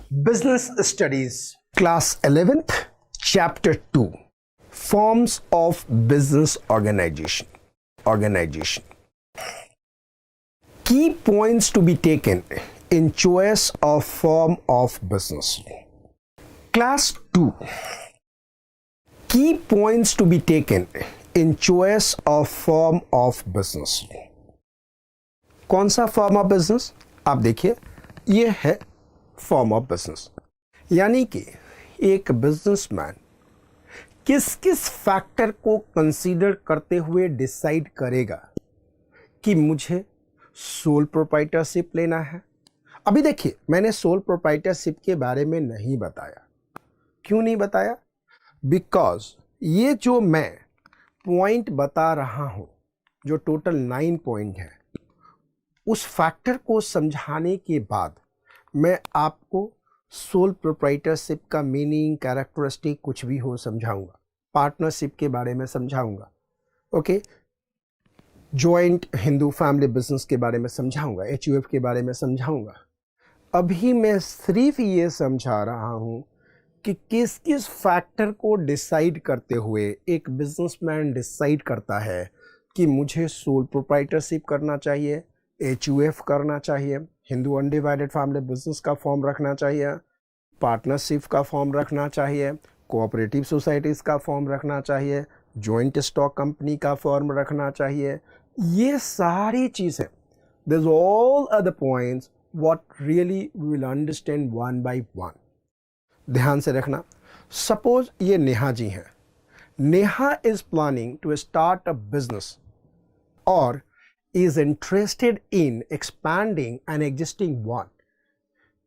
Business Studies, Class 11th, Chapter 2, Forms of Business Organization. Key points to be taken in choice of form of business. Class 2. Key points to be taken in choice of form of business. कौन सा form of business? आप देखिए, ये है form of business, यानी कि एक businessman किस किस फैक्टर को कंसीडर करते हुए डिसाइड करेगा कि मुझे सोल प्रोप्राइटरशिप लेना है। अभी देखिए, मैंने सोल प्रोप्राइटरशिप के बारे में नहीं बताया। क्यों नहीं बताया? बिकॉज ये जो मैं पॉइंट बता रहा हूं, जो टोटल 9 पॉइंट है, उस फैक्टर को समझाने के बाद मैं आपको सोल प्रोप्राइटरशिप का मीनिंग, कैरेक्टरिस्टिक कुछ भी हो समझाऊंगा। पार्टनरशिप के बारे में समझाऊंगा, okay, joint Hindu family business के बारे में समझाऊंगा, HUF के बारे में समझाऊंगा। अभी मैं सिर्फ ये समझा रहा हूं कि किस किस फैक्टर को डिसाइड करते हुए एक बिजनेसमैन डिसाइड करता है कि मुझे सोल प्रोप्राइटरशिप करना चाहिए, HUF करना चाहिए, हिंदू अनडिवाइडेड फैमिली बिजनेस का फॉर्म रखना चाहिए, पार्टनरशिप का फॉर्म रखना चाहिए, कोऑपरेटिव सोसाइटीज़ का फॉर्म रखना चाहिए, जॉइंट स्टॉक कंपनी का फॉर्म रखना चाहिए। ये सारी चीज़ें, this all are the points what really we will understand one by one. ध्यान से रखना। सपोज ये नेहा जी हैं। Neha is planning to start a business और is interested in expanding an existing one.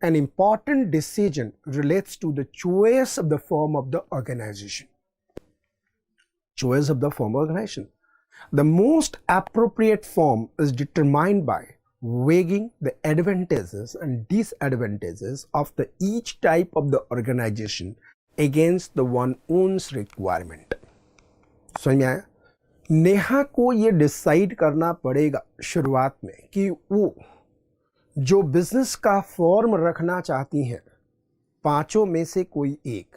An important decision relates to the choice of the form of the organization. Choice of the form of organization. The most appropriate form is determined by weighing the advantages and disadvantages of the each type of the organization against the one's requirement. समझ में आया? नेहा को ये decide करना पड़ेगा शुरुआत में कि वो जो बिजनेस का फॉर्म रखना चाहती हैं, पांचों में से कोई एक,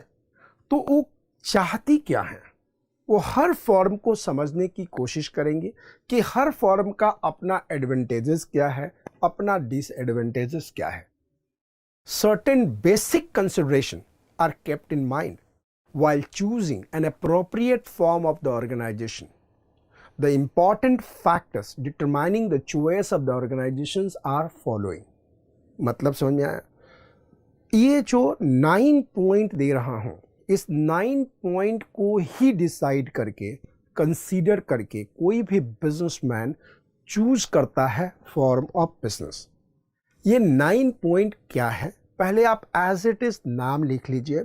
तो वो चाहती क्या है। वो हर फॉर्म को समझने की कोशिश करेंगे कि हर फॉर्म का अपना एडवांटेजेस क्या है, अपना डिसएडवांटेजेस क्या है। Certain basic consideration are kept in mind while choosing an appropriate form of the organization. The important factors determining the choice of the organizations are following. मतलब समझ में आया? ये जो 9 पॉइंट दे रहा हूं, इस 9 पॉइंट को ही डिसाइड करके, कंसीडर करके कोई भी बिजनेसमैन चूज करता है फॉर्म ऑफ बिजनेस। ये 9 पॉइंट क्या है, पहले आप एज इट इज नाम लिख लीजिए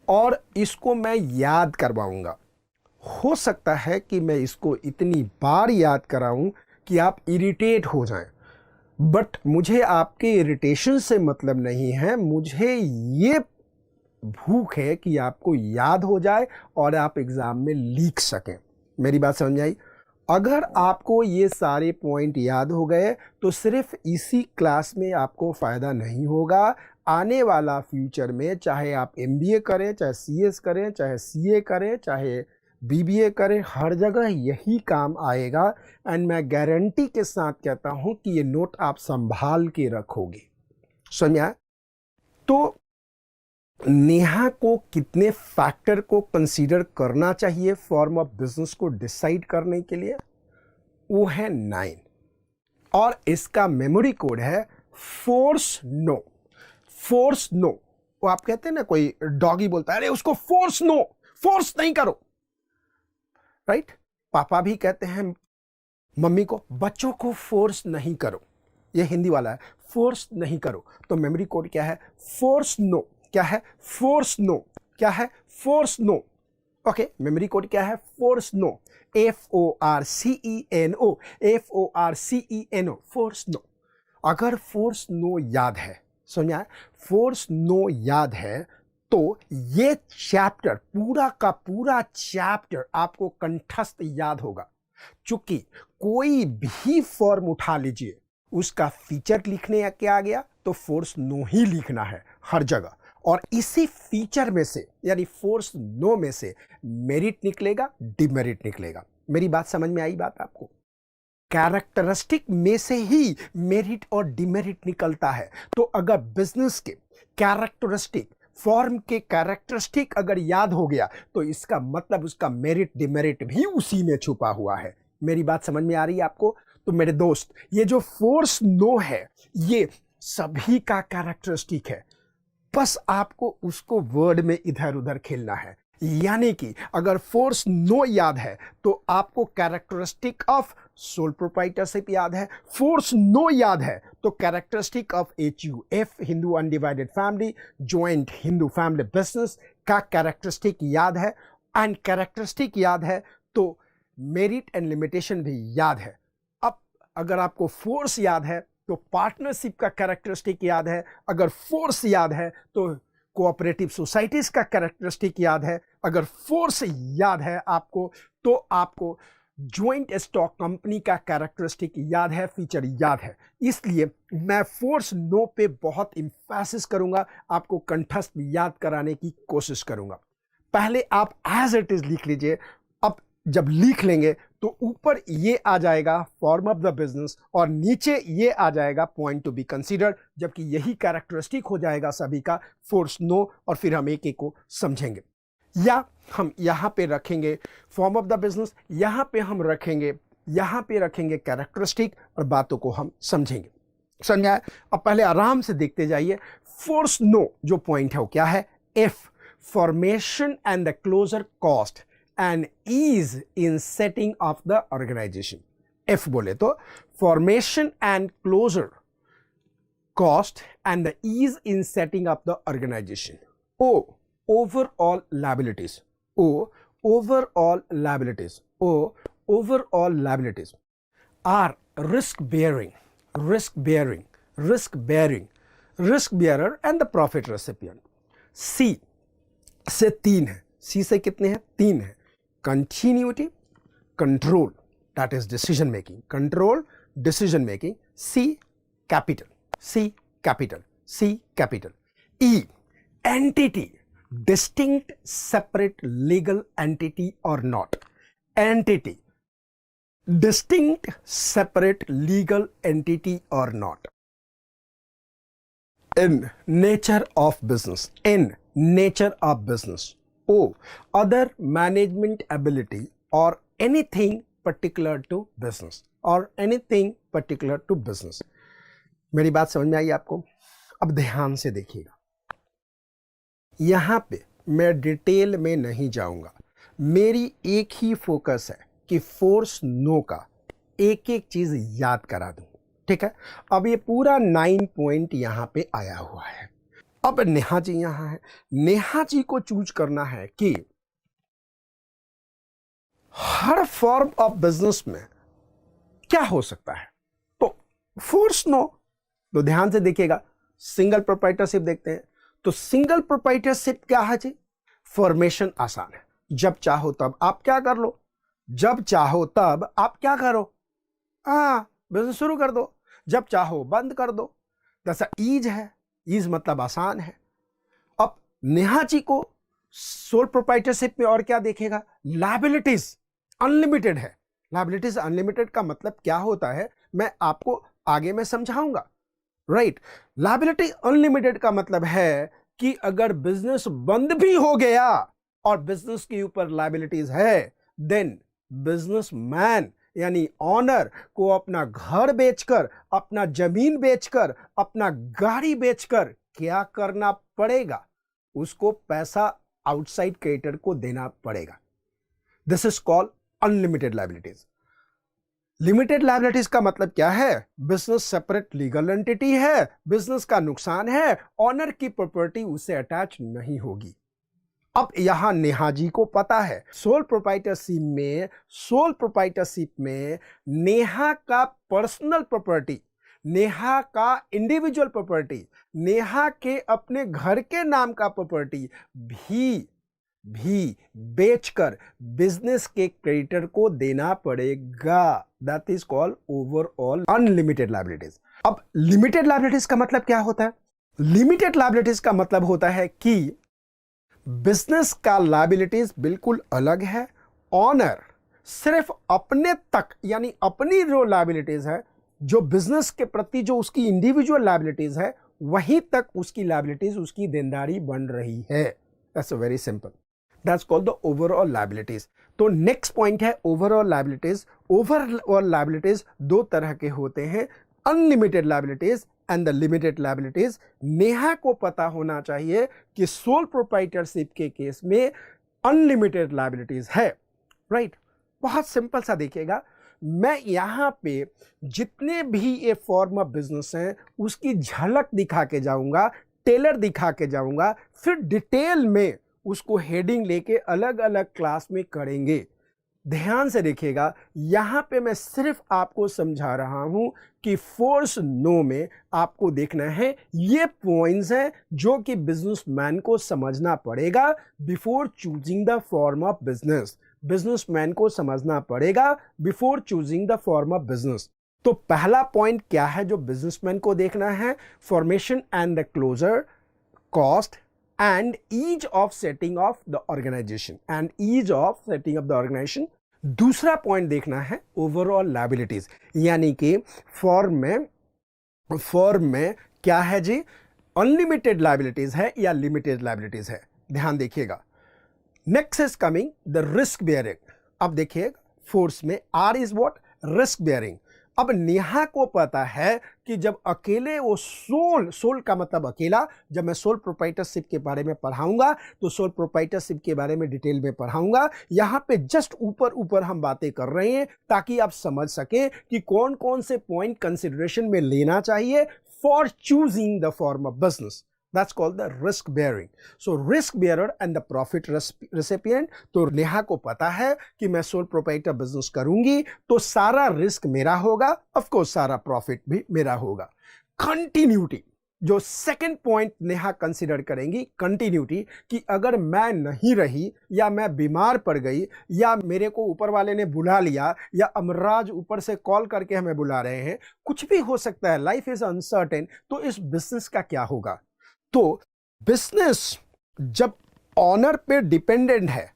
और इसको मैं याद करवाऊंगा। हो सकता है कि मैं इसको इतनी बार याद कराऊं कि आप इरिटेट हो जाएं, बट मुझे आपके इरिटेशन से मतलब नहीं है। मुझे ये भूख है कि आपको याद हो जाए और आप एग्जाम में लिख सकें। मेरी बात समझ आई? अगर आपको ये सारे पॉइंट याद हो गए तो सिर्फ इसी क्लास में आपको फ़ायदा नहीं होगा। आने वाला फ्यूचर में चाहे आप MBA करें, चाहे CS करें, चाहे CA करें, चाहे BBA करें, हर जगह यही काम आएगा। एंड मैं गारंटी के साथ कहता हूं कि ये नोट आप संभाल के रखोगे। समझा? तो नेहा को कितने फैक्टर को कंसीडर करना चाहिए फॉर्म ऑफ बिजनेस को डिसाइड करने के लिए? वो है 9 और इसका मेमोरी कोड है फोर्स नो। Force no. वो आप कहते हैं ना, कोई डॉगी बोलता है अरे उसको फोर्स नो, फोर्स नहीं करो, राइट? पापा भी कहते हैं मम्मी को बच्चों को फोर्स नहीं करो। ये हिंदी वाला है, फोर्स नहीं करो। तो मेमोरी कोड क्या है? Force no. क्या है? Force no. क्या है? Force no. Okay, memory code क्या है? Force no. FORCENO। FORCENO, force no. अगर फोर्स नो याद है, समझा? फोर्स नो याद है तो ये चैप्टर, पूरा का पूरा चैप्टर आपको कंठस्थ याद होगा। चूंकि कोई भी फॉर्म उठा लीजिए, उसका फीचर लिखने के आ गया तो फोर्स नो ही लिखना है हर जगह। और इसी फीचर में से यानी फोर्स नो में से मेरिट निकलेगा, डिमेरिट निकलेगा। मेरी बात समझ में आई बात आपको? कैरेक्टरिस्टिक में से ही मेरिट और डिमेरिट निकलता है। तो अगर बिजनेस के कैरेक्टरिस्टिक, फॉर्म के कैरेक्टरिस्टिक अगर याद हो गया तो इसका मतलब उसका मेरिट डिमेरिट भी उसी में छुपा हुआ है। मेरी बात समझ में आ रही है आपको? तो मेरे दोस्त, ये जो फोर्स नो है ये सभी का कैरेक्टरिस्टिक है, बस आपको उसको वर्ड में इधर उधर खेलना है। यानी कि अगर फोर्स नो याद है तो आपको कैरेक्टरिस्टिक ऑफ सोल प्रोप्राइटरशिप याद है, फोर्स नो याद है तो characteristic of HUF, Hindu undivided family, joint Hindu family business का कैरेक्टरिस्टिक याद है, एंड कैरेक्टरिस्टिक याद है तो मेरिट एंड लिमिटेशन भी याद है। अब अगर आपको फोर्स याद है तो पार्टनरशिप का कैरेक्टरिस्टिक याद है, अगर फोर्स याद है तो कोऑपरेटिव सोसाइटीज का कैरेक्टरिस्टिक याद है, अगर फोर्स याद है आपको तो आपको ज्वाइंट स्टॉक कंपनी का कैरेक्टरिस्टिक याद है, फीचर याद है। इसलिए मैं फोर्स नो पे बहुत इंफेसिस करूंगा, आपको कंठस्थ याद कराने की कोशिश करूंगा। पहले आप एज इट इज लिख लीजिए। अब जब लिख लेंगे तो ऊपर ये आ जाएगा फॉर्म ऑफ द बिजनेस और नीचे ये आ जाएगा पॉइंट टू बी कंसीडर्ड, जबकि यही कैरेक्टरिस्टिक हो जाएगा सभी का फोर्स नो, और फिर हम एक एक को समझेंगे। या हम यहाँ पे रखेंगे फॉर्म ऑफ द बिजनेस, यहाँ पे हम रखेंगे, यहाँ पे रखेंगे कैरेक्टरिस्टिक, और बातों को हम समझेंगे। समझ आया? अब पहले आराम से देखते जाइए। फोर्स नो जो पॉइंट है वो क्या है? F formation and the closure cost and ease in setting of the organization. F बोले तो formation and closure cost and the ease in setting up the organization. O, overall liabilities. O, overall liabilities. O, overall liabilities. R, risk bearing, risk bearing, risk bearing, risk bearer and the profit recipient. C से 3 है, C से कितने हैं? 3 है। Continuity, control, that is decision making, control, decision making. C, capital, C, capital, C, capital. E, entity, distinct, separate legal entity or not. Entity, distinct, separate legal entity or not. In nature of business, in nature of business. O, other management ability or anything particular to business, or anything particular to business. मेरी बात समझ में आई आपको? अब ध्यान से देखिएगा, यहां पे मैं डिटेल में नहीं जाऊंगा, मेरी एक ही फोकस है कि फोर्स नो का एक एक चीज याद करा दूं। ठीक है? अब ये पूरा 9 पॉइंट यहां पे आया हुआ है। अब नेहा जी यहां है, नेहा जी को चूज करना है कि हर फॉर्म ऑफ बिजनेस में क्या हो सकता है। तो फोर्स नो, तो ध्यान से देखिएगा, सिंगल प्रोप्राइटरशिप देखते हैं। तो सिंगल प्रोप्राइटरशिप क्या है जी? फॉर्मेशन आसान है, जब चाहो तब आप क्या कर लो, जब चाहो तब आप क्या करो, बिजनेस शुरू कर दो, जब चाहो बंद कर दो। जैसा ईज है, ईज मतलब आसान है। अब नेहा जी को सोल प्रोप्राइटरशिप में और क्या देखेगा? लायबिलिटीज अनलिमिटेड है। लायबिलिटीज अनलिमिटेड का मतलब क्या होता है मैं आपको आगे में समझाऊंगा। राइट? लायबिलिटी अनलिमिटेड का मतलब है कि अगर बिजनेस बंद भी हो गया और बिजनेस के ऊपर लायबिलिटीज है, देन बिजनेसमैन यानी ऑनर को अपना घर बेचकर, अपना जमीन बेचकर, अपना गाड़ी बेचकर क्या करना पड़ेगा? उसको पैसा आउटसाइड क्रेडिटर को देना पड़ेगा। This is called unlimited liabilities. Limited liabilities का मतलब क्या है? बिजनेस सेपरेट लीगल एंटिटी है, बिजनेस का नुकसान है, ऑनर की प्रॉपर्टी उससे अटैच नहीं होगी। अब यहां नेहा जी को पता है सोल प्रोप्राइटरशिप में नेहा का पर्सनल प्रॉपर्टी, नेहा का इंडिविजुअल प्रॉपर्टी, नेहा के अपने घर के नाम का प्रॉपर्टी भी बेचकर बिजनेस के क्रेडिटर को देना पड़ेगा। That is called overall unlimited liabilities. अब लिमिटेड लायबिलिटीज का मतलब क्या होता है? लिमिटेड लायबिलिटीज का मतलब होता है कि बिजनेस का लायबिलिटीज बिल्कुल अलग है। ऑनर सिर्फ अपने तक, यानी अपनी जो लायबिलिटीज है, जो बिजनेस के प्रति जो उसकी इंडिविजुअल लायबिलिटीज है, वहीं तक उसकी लायबिलिटीज, उसकी देनदारी बन रही है। That's very simple, that's called the overall liabilities. तो नेक्स्ट पॉइंट है ओवरऑल लायबिलिटीज। ओवरऑल लायबिलिटीज दो तरह के होते हैं, unlimited liabilities and the limited liabilities. Neha को पता होना चाहिए कि सोल प्रोप्राइटरशिप के केस में अनलिमिटेड लायबिलिटीज है, राइट। बहुत सिंपल सा देखिएगा, मैं यहां पे जितने भी ये फॉर्म ऑफ बिजनेस हैं उसकी झलक दिखा के जाऊंगा, टेलर दिखा के जाऊंगा, फिर डिटेल में उसको हेडिंग लेके अलग अलग क्लास में करेंगे। ध्यान से देखिएगा, यहां पे मैं सिर्फ आपको समझा रहा हूं कि फोर्स नो में आपको देखना है ये पॉइंट्स हैं जो कि बिजनेसमैन को समझना पड़ेगा before choosing the form of business. Businessman को समझना पड़ेगा before choosing the form of business. तो पहला पॉइंट क्या है जो बिजनेसमैन को देखना है? Formation and the closure, cost and ease of setting of the organization and ease of setting of the organization। दूसरा पॉइंट देखना है ओवरऑल लायबिलिटीज, यानी कि फॉर्म में क्या है जी, अनलिमिटेड लायबिलिटीज है या लिमिटेड लायबिलिटीज है। ध्यान देखिएगा। Next is coming the risk bearing. अब देखिएगा, फोर्स में R is what? Risk bearing. अब नेहा को पता है कि जब अकेले वो सोल का मतलब अकेला, जब मैं सोल प्रोप्राइटरशिप के बारे में पढ़ाऊंगा तो सोल प्रोप्राइटरशिप के बारे में डिटेल में पढ़ाऊंगा। यहां पे जस्ट ऊपर हम बातें कर रहे हैं ताकि आप समझ सकें कि कौन कौन से पॉइंट कंसिडरेशन में लेना चाहिए for choosing the form of business. That's called the risk bearing. So risk bearer and the profit recipient। तो नेहा को पता है कि मैं सोल प्रोप्राइटर बिजनेस करूंगी तो सारा रिस्क मेरा होगा, ऑफ कोर्स सारा प्रॉफिट भी मेरा होगा। कंटिन्यूटी, जो सेकंड पॉइंट नेहा कंसीडर करेंगी, कंटिन्यूटी, कि अगर मैं नहीं रही या मैं बीमार पड़ गई या मेरे को ऊपर वाले ने बुला लिया या अमराज ऊपर से कॉल करके हमें बुला रहे हैं, कुछ भी हो सकता है, लाइफ इज अनसर्टेन, तो इस बिजनेस का क्या होगा? तो बिजनेस जब ऑनर पे डिपेंडेंट है,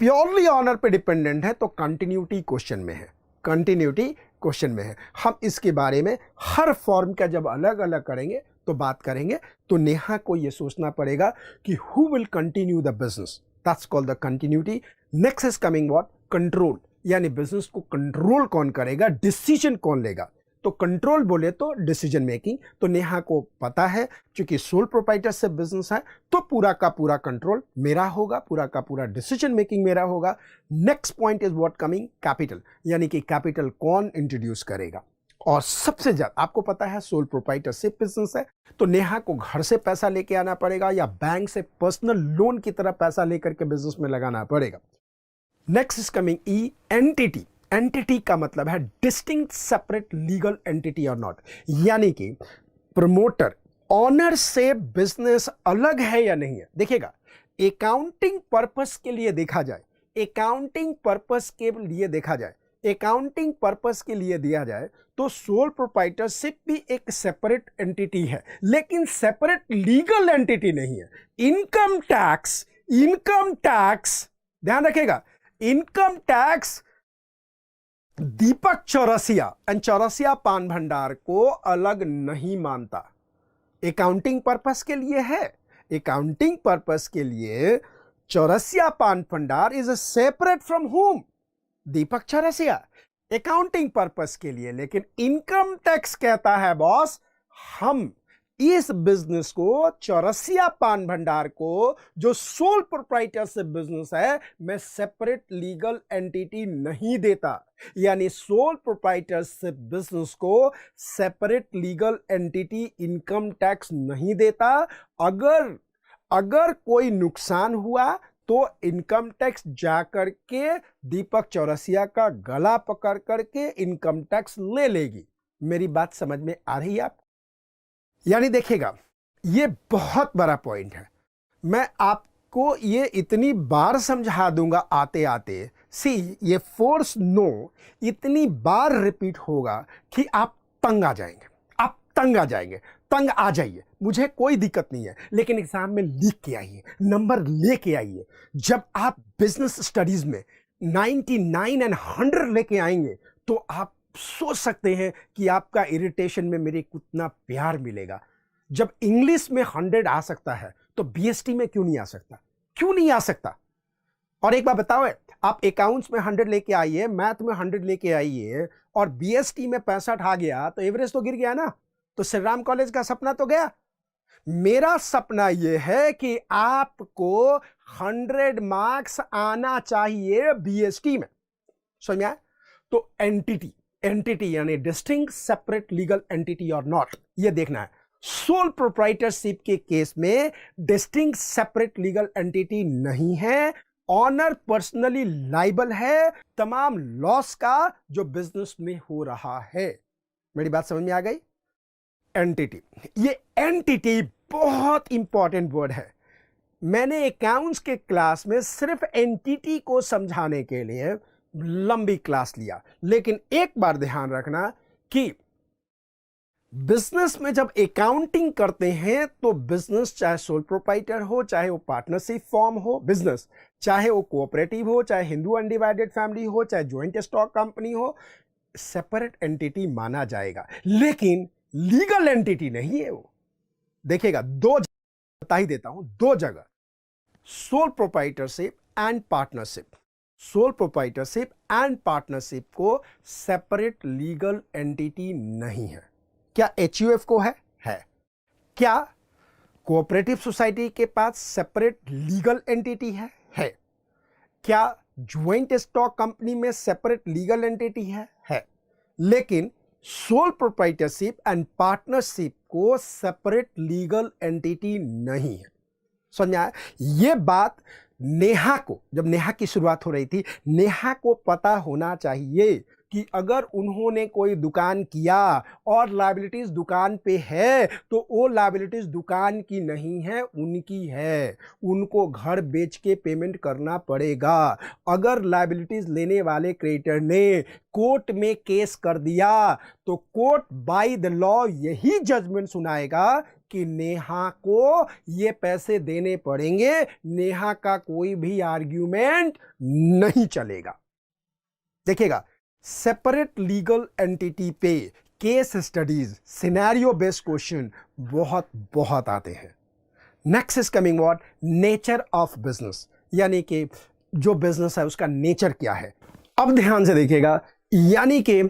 प्योरली ऑनर पे डिपेंडेंट है, तो कंटिन्यूटी क्वेश्चन में है, कंटिन्यूटी क्वेश्चन में है। हम इसके बारे में हर फॉर्म का जब अलग अलग करेंगे तो बात करेंगे। तो नेहा को यह सोचना पड़ेगा कि who will continue the business, that's called the continuity. Next is coming what? Control, यानी बिजनेस को कंट्रोल कौन करेगा, डिसीजन कौन लेगा। तो कंट्रोल बोले तो डिसीजन मेकिंग। तो नेहा को पता है क्योंकि सोल प्रोप्राइटरशिप बिजनेस है तो पूरा का पूरा कंट्रोल मेरा होगा, पूरा का पूरा डिसीजन मेकिंग मेरा होगा। Next point is what coming? Capital, यानी कि कैपिटल कौन इंट्रोड्यूस करेगा। और सबसे ज्यादा आपको पता है सोल प्रोप्राइटरशिप बिजनेस है तो नेहा को घर से पैसा लेके आना पड़ेगा या बैंक से पर्सनल लोन की तरह पैसा लेकर के बिजनेस में लगाना पड़ेगा। Next is coming E, entity. Entity का मतलब है डिस्टिंक्ट सेपरेट लीगल एंटिटी और नॉट, यानी कि प्रमोटर ऑनर से बिजनेस अलग है या नहीं है। देखिएगा, अकाउंटिंग पर्पस के लिए देखा जाए, अकाउंटिंग पर्पस के लिए देखा जाए, अकाउंटिंग पर्पस के लिए दिया जाए तो सोल प्रोप्राइटरशिप भी एक सेपरेट एंटिटी है, लेकिन सेपरेट लीगल एंटिटी नहीं है। इनकम टैक्स ध्यान रखिएगा, income tax Deepak Chaurasia and Chaurasia पान भंडार को अलग नहीं मानता। अकाउंटिंग पर्पस के लिए है, अकाउंटिंग पर्पस के लिए चौरसिया पान भंडार is separate from home? Deepak Chaurasia. Accounting purpose के लिए, लेकिन इनकम टैक्स कहता है बॉस हम इस बिजनेस को, चौरसिया पान भंडार को, जो सोल प्रोप्राइटरशिप बिजनेस है, मैं सेपरेट लीगल एंटिटी नहीं देता। यानी सोल प्रोप्राइटरशिप बिजनेस को separate legal entity income tax नहीं देता। अगर कोई नुकसान हुआ तो इनकम टैक्स जाकर के दीपक चौरसिया का गला पकड़ करके इनकम टैक्स ले लेगी। मेरी बात समझ में आ रही है आपको? यानी देखिएगा, ये बहुत बड़ा पॉइंट है, मैं आपको ये इतनी बार समझा दूंगा आते आते। सी, ये फोर्स नो इतनी बार रिपीट होगा कि आप तंग आ जाएंगे, आप तंग आ जाएंगे, तंग आ जाइए, मुझे कोई दिक्कत नहीं है, लेकिन एग्जाम में लिख के आइए, नंबर लेके आइए। जब आप बिजनेस स्टडीज में 99 एंड 100 लेके आएंगे तो आप सोच सकते हैं कि आपका इरिटेशन में मेरे कितना प्यार मिलेगा। जब इंग्लिश में 100 आ सकता है तो बीएसटी में क्यों नहीं आ सकता? क्यों नहीं आ सकता? और एक बात बताओ, आप अकाउंट्स में 100 लेके आइए, मैथ में 100 लेके आइए और बीएसटी में 65 आ गया तो एवरेज तो गिर गया ना। तो श्री राम कॉलेज का सपना तो गया। मेरा सपना यह है कि आपको 100 मार्क्स आना चाहिए बीएसटी में। समझ में आया? तो एंटिटी यानी डिस्टिंक्ट सेपरेट लीगल एंटिटी और नॉट, यह देखना है। सोल प्रोप्राइटरशिप के केस में डिस्टिंक्ट सेपरेट लीगल एंटिटी नहीं है, ऑनर पर्सनली लाइबल है तमाम लॉस का जो बिजनेस में हो रहा है। मेरी बात समझ में आ गई? एंटिटी, ये एंटिटी बहुत इंपॉर्टेंट वर्ड है। मैंने अकाउंट्स के क्लास में सिर्फ एंटिटी को समझाने के लिए लंबी क्लास लिया, लेकिन एक बार ध्यान रखना कि बिजनेस में जब अकाउंटिंग करते हैं तो बिजनेस चाहे सोल प्रोप्राइटर हो, चाहे वो पार्टनरशिप फॉर्म हो, बिजनेस चाहे वो कोऑपरेटिव हो, चाहे हिंदू अनडिवाइडेड फैमिली हो, चाहे ज्वाइंट स्टॉक कंपनी हो, सेपरेट एंटिटी माना जाएगा, लेकिन लीगल एंटिटी नहीं है वो। देखिएगा, दो बता ही देता हूं, दो जगह sole proprietorship and partnership, sole proprietorship and partnership को सेपरेट लीगल एंटिटी नहीं है। क्या एचयूएफ को है? क्या कोऑपरेटिव सोसाइटी के पास सेपरेट लीगल एंटिटी है? क्या ज्वाइंट स्टॉक कंपनी में सेपरेट लीगल एंटिटी है? लेकिन सोल प्रोप्राइटरशिप एंड पार्टनरशिप को सेपरेट लीगल एंटिटी नहीं है। समझ आया? यह बात नेहा को, जब नेहा की शुरुआत हो रही थी, नेहा को पता होना चाहिए कि अगर उन्होंने कोई दुकान किया और लायबिलिटीज दुकान पे है तो वो लायबिलिटीज दुकान की नहीं है, उनकी है। उनको घर बेच के पेमेंट करना पड़ेगा। अगर लायबिलिटीज लेने वाले क्रेडिटर ने कोर्ट में केस कर दिया तो कोर्ट बाय द लॉ यही जजमेंट सुनाएगा कि नेहा को ये पैसे देने पड़ेंगे। नेहा का कोई भी आर्ग्यूमेंट नहीं चलेगा। देखिएगा, सेपरेट लीगल एंटिटी पे case studies, scenario based question बहुत आते हैं। Next is coming what? Nature of business, यानी कि जो बिजनेस है उसका नेचर क्या है। अब ध्यान से देखिएगा, यानी कि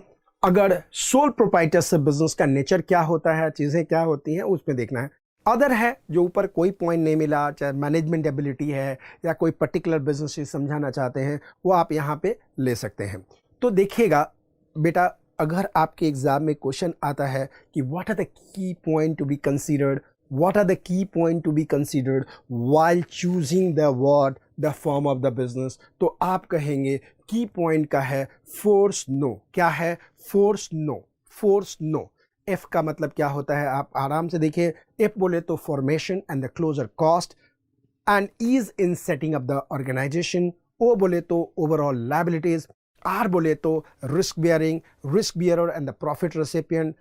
अगर सोल प्रोप्राइटरशिप बिजनेस का नेचर क्या होता है, चीजें क्या होती हैं, उसमें देखना है। अदर है जो ऊपर कोई पॉइंट नहीं मिला, चाहे मैनेजमेंट एबिलिटी है या कोई पर्टिकुलर बिजनेस समझाना चाहते हैं, वो आप यहाँ पे ले सकते हैं। तो देखिएगा बेटा, अगर आपके एग्जाम में क्वेश्चन आता है कि what are the key point to be considered, what are the key point to be considered while choosing the what the form of the business, तो आप कहेंगे की पॉइंट का है फोर्स नो। क्या है? Force no. Force no. F का मतलब क्या होता है, आप आराम से देखिए। एफ बोले तो formation and the closure cost and ease in setting up the organisation. O बोले तो ओवरऑल लायबिलिटीज। आर बोले तो risk bearing, risk bearer and the profit recipient.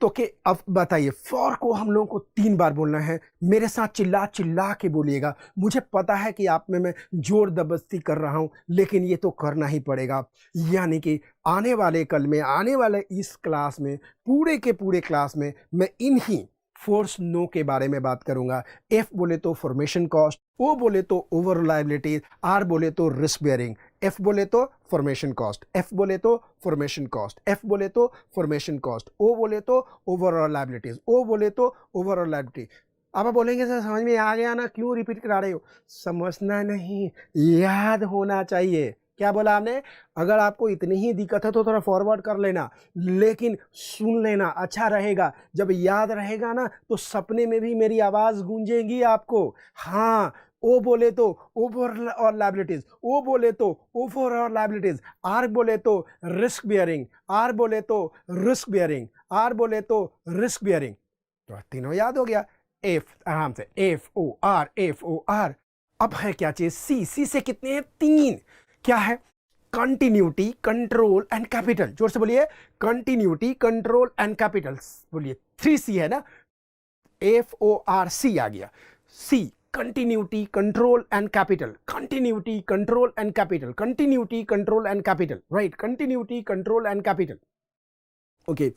तो के अब बताइए, फॉर को हम लोगों को 3 बार बोलना है। मेरे साथ चिल्ला चिल्ला के बोलिएगा। मुझे पता है कि आप में मैं जोर जबरदस्ती कर रहा हूं, लेकिन ये तो करना ही पड़ेगा। यानी कि आने वाले कल में, आने वाले इस क्लास में, पूरे के पूरे क्लास में मैं इन्हीं फोर्स नो के बारे में बात करूंगा। एफ बोले तो फॉर्मेशन कॉस्ट, ओ बोले तो ओवर लायबिलिटी, आर बोले तो रिस्क बियरिंग, एफ बोले तो फॉर्मेशन कॉस्ट, एफ बोले तो फॉर्मेशन कॉस्ट, एफ बोले तो फॉर्मेशन कॉस्ट, ओ बोले तो ओवरऑल लायबिलिटीज, ओ बोले तो ओवरऑल लायबिलिटी। अब आप बोलेंगे सर समझ में आ गया ना, क्यों रिपीट करा रहे हो? समझना नहीं, याद होना चाहिए। क्या बोला आपने? अगर आपको इतनी ही दिक्कत है तो थोड़ा फॉरवर्ड कर लेना, लेकिन सुन लेना, अच्छा रहेगा। जब याद रहेगा ना तो सपने में भी मेरी आवाज गूंजेगी आपको। हाँ, ओ बोले तो ओवर और लायबिलिटीज, ओ बोले तो ओवर और लायबिलिटीज, आर बोले तो रिस्क बियरिंग, आर बोले तो रिस्क बियरिंग, आर बोले तो रिस्क बियरिंग। तो तीनों याद हो गया। एफ, आराम से, F O R, F O R. अब है क्या चीज? सी। सी से कितने हैं? 3। क्या है? Continuity, control and capital. जोर से बोलिए, कंटिन्यूटी, कंट्रोल एंड कैपिटल। बोलिए 3C है ना, FORC आ गया। C, continuity, control and capital. Continuity, control and capital. Continuity, control and capital. Right, continuity, control and capital. Okay,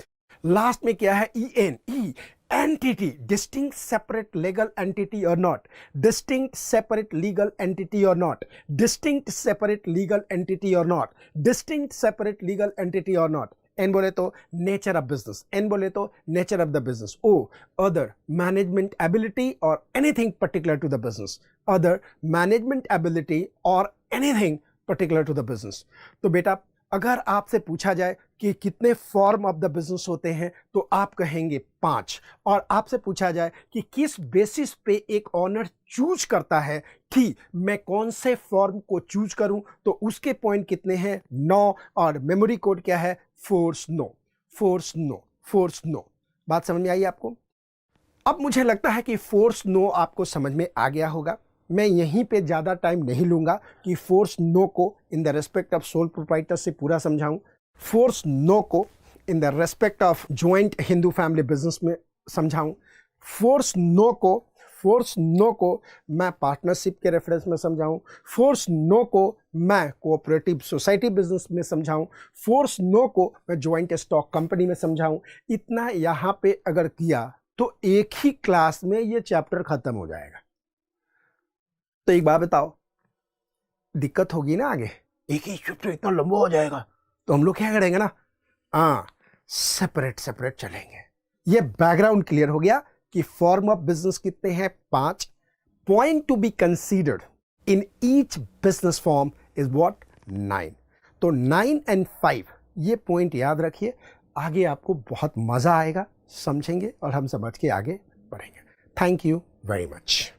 last में क्या है? EN, E, entity, distinct separate legal entity or not, distinct separate legal entity or not, distinct separate legal entity or not, distinct separate legal entity or not. N बोले तो nature of business, N बोले तो nature of the business, O other management ability or anything particular to the business, other management ability or anything particular to the business. तो बेटा अगर आपसे पूछा जाए कि कितने फॉर्म ऑफ द बिजनेस होते हैं तो आप कहेंगे 5, और आपसे पूछा जाए कि किस बेसिस पे एक ऑनर चूज करता है कि मैं कौन से फॉर्म को चूज करूं तो उसके पॉइंट कितने हैं? 9, और मेमोरी कोड क्या है? Force no, force no, force no. बात समझ में आई आपको? अब मुझे लगता है कि फोर्स नो आपको समझ में आ गया होगा। मैं यहीं पे ज़्यादा टाइम नहीं लूँगा कि फोर्स नो को in the respect of sole proprietor से पूरा समझाऊँ, फोर्स नो को in the respect of joint Hindu family business में समझाऊँ, फोर्स नो को मैं पार्टनरशिप के रेफरेंस में समझाऊँ, फोर्स नो को मैं कोऑपरेटिव सोसाइटी बिजनेस में समझाऊँ, फोर्स नो को मैं जॉइंट स्टॉक कंपनी में समझाऊँ। इतना यहाँ पे अगर किया तो एक ही क्लास में ये चैप्टर खत्म हो जाएगा। तो एक बात बताओ, दिक्कत होगी ना आगे? एक ही चैप्टर इतना लंबा हो जाएगा तो हम लोग क्या करेंगे ना, सेपरेट सेपरेट चलेंगे। ये बैकग्राउंड क्लियर हो गया कि फॉर्म ऑफ बिजनेस कितने हैं? 5। Point to be considered in each business form is what? 9। तो 9 and 5 ये पॉइंट याद रखिए, आगे आपको बहुत मजा आएगा, समझेंगे और हम समझ के आगे बढ़ेंगे। Thank you very much.